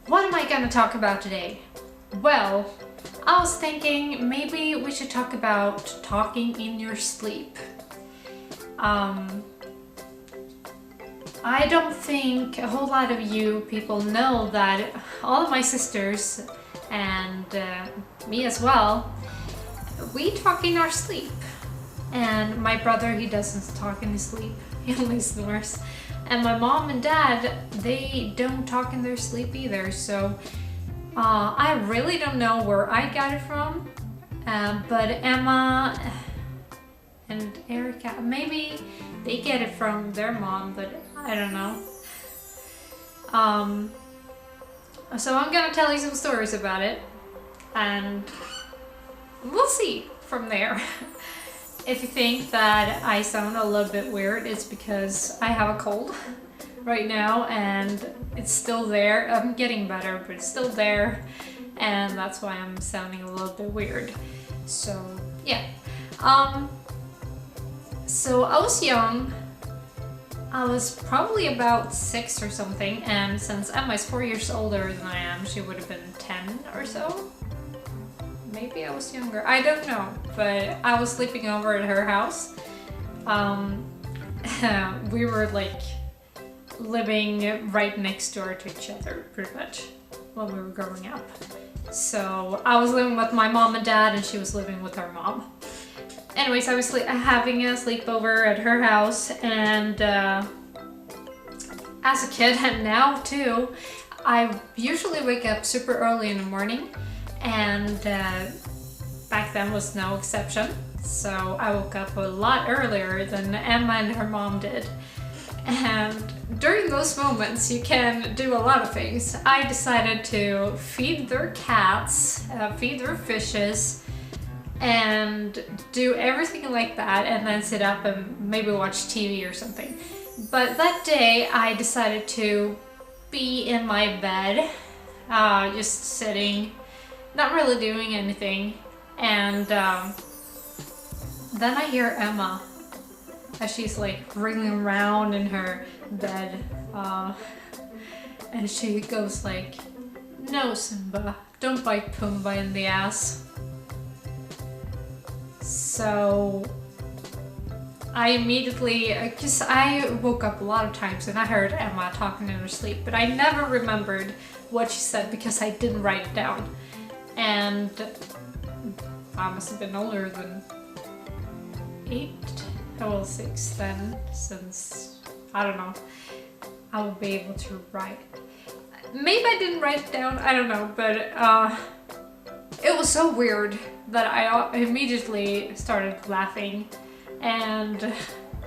What am I gonna talk about today? Well, I was thinking maybe we should talk about talking in your sleep. I don't think a whole lot of you people know that all of my sisters and me as well, we talk in our sleep. And my brother, he doesn't talk in his sleep, he only snores. And my mom and dad, they don't talk in their sleep either, so I really don't know where I got it from, but Emma and Erica, maybe they get it from their mom, but I don't know. So I'm gonna tell you some stories about it, and we'll see from there. If you think that I sound a little bit weird, it's because I have a cold right now and it's still there. I'm getting better, but it's still there, and that's why I'm sounding a little bit weird. So yeah. So I was young. I was probably about 6 or something, and since Emma is 4 years older than I am, she would have been 10 or so. Maybe I was younger, I don't know, but I was sleeping over at her house. We were like living right next door to each other pretty much when we were growing up. So I was living with my mom and dad, and she was living with her mom. Anyways, I was having a sleepover at her house, and as a kid, and now too, I usually wake up super early in the morning, and back then was no exception. So I woke up a lot earlier than Emma and her mom did. And during those moments, you can do a lot of things. I decided to feed their cats, feed their fishes, and do everything like that, and then sit up and maybe watch TV or something. But that day I decided to be in my bed, just sitting, not really doing anything, and then I hear Emma as she's like wriggling around in her bed, and she goes like, "No, Simba, don't bite Pumbaa in the ass." So I immediately, because I woke up a lot of times and I heard Emma talking in her sleep, but I never remembered what she said because I didn't write it down. And I must have been older than 8, well 6 then, since, I don't know, I will be able to write. Maybe I didn't write it down, I don't know, but it was so weird that I immediately started laughing, and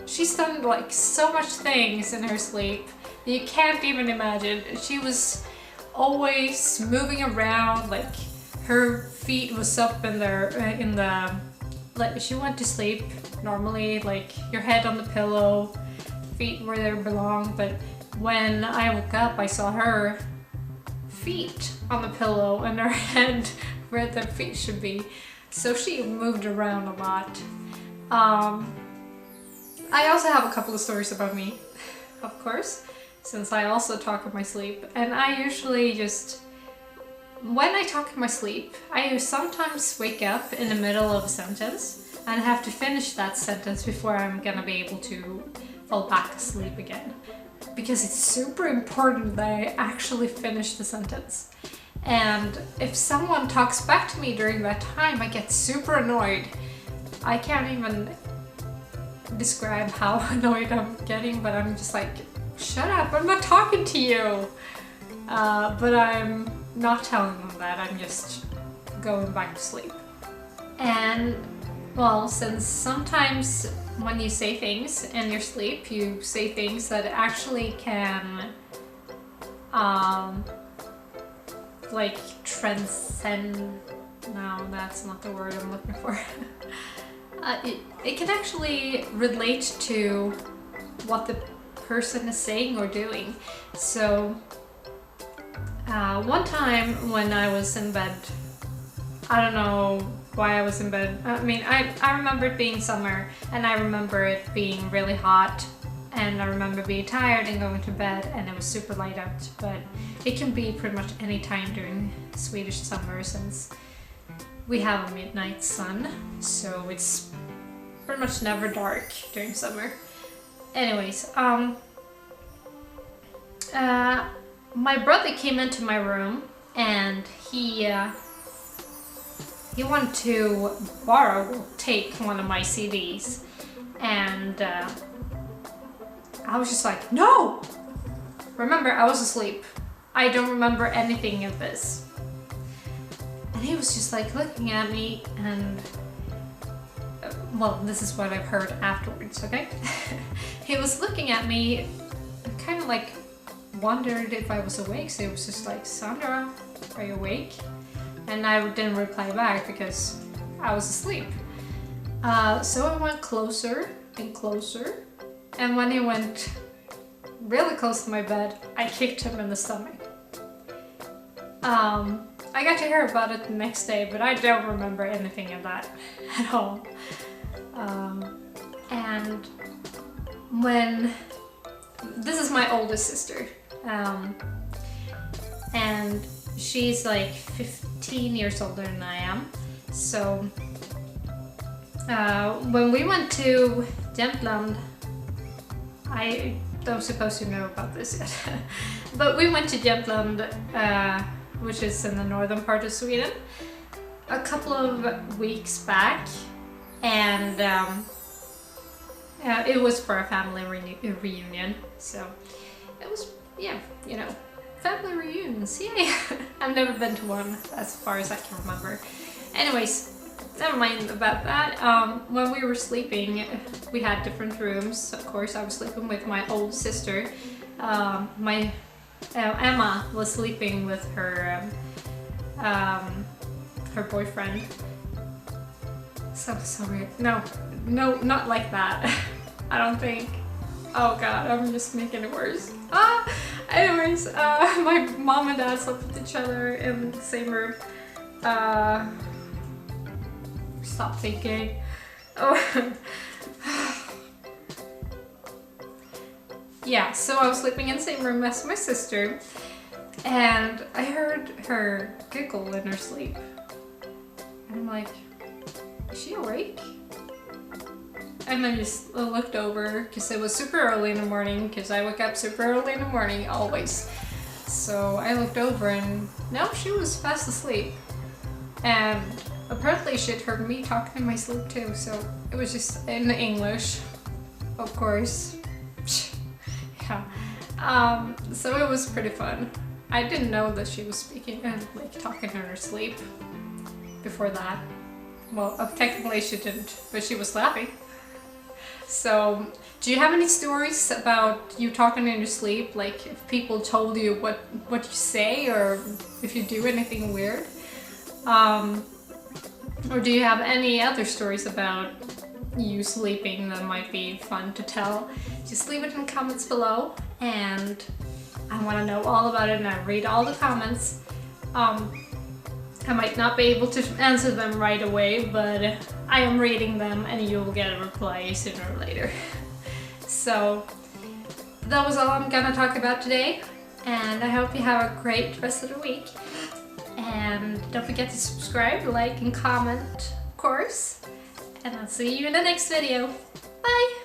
she's done like so much things in her sleep that you can't even imagine. She was always moving around, like her feet was up in the like she went to sleep normally, like your head on the pillow, feet where they belong, but when I woke up I saw her feet on the pillow and her head where their feet should be. So she moved around a lot. I also have a couple of stories about me, of course, since I also talk in my sleep. And I usually just, when I talk in my sleep, I sometimes wake up in the middle of a sentence and have to finish that sentence before I'm gonna be able to fall back asleep again. Because it's super important that I actually finish the sentence. And if someone talks back to me during that time, I get super annoyed. I can't even describe how annoyed I'm getting, but I'm just like, shut up, I'm not talking to you. But I'm not telling them that, I'm just going back to sleep. And well, since sometimes when you say things in your sleep, you say things that actually can like transcend, no, that's not the word I'm looking for. It can actually relate to what the person is saying or doing. So one time when I was in bed, I don't know why I was in bed. I mean, I remember it being summer, and I remember it being really hot and I remember being tired and going to bed, and it was super light out, but it can be pretty much any time during Swedish summer since we have a midnight sun, so it's pretty much never dark during summer. Anyways, my brother came into my room and he wanted to take one of my CDs, and I was just like, no! Remember, I was asleep. I don't remember anything of this. And he was just like looking at me, and well, this is what I've heard afterwards, okay? He was looking at me and kind of like wondered if I was awake, so he was just like, Sandra, are you awake? And I didn't reply back because I was asleep. So I went closer and closer, and when he went really close to my bed, I kicked him in the stomach. I got to hear about it the next day, but I don't remember anything of that at all. And when this is my oldest sister, and she's like 15 years older than I am. So when we went to Jämtland, I don't suppose you know about this yet, but we went to Jämtland, which is in the northern part of Sweden, a couple of weeks back, and it was for a family reunion, so it was, yeah, you know, family reunions, yay! I've never been to one as far as I can remember. Anyways, never mind about that. When we were sleeping, we had different rooms. Of course, I was sleeping with my old sister. Emma was sleeping with her her boyfriend. So weird. No, not like that. I don't think. Oh god, I'm just making it worse. Anyways, my mom and dad slept with each other in the same room. Stop thinking. Oh. Yeah, so I was sleeping in the same room as my sister, and I heard her giggle in her sleep. And I'm like, is she awake? And I just looked over because it was super early in the morning, because I wake up super early in the morning always. So I looked over and no, she was fast asleep. And apparently she'd heard me talking in my sleep too, so it was just in English, of course. Yeah. So it was pretty fun. I didn't know that she was speaking and like talking in her sleep before that. Well, technically she didn't, but she was laughing. So, do you have any stories about you talking in your sleep? Like if people told you what you say, or if you do anything weird? Or do you have any other stories about you sleeping that might be fun to tell? Just leave it in the comments below, and I want to know all about it, and I read all the comments. I might not be able to answer them right away, but I am reading them and you will get a reply sooner or later. So that was all I'm gonna talk about today, and I hope you have a great rest of the week. And don't forget to subscribe, like, and comment, of course. And I'll see you in the next video. Bye!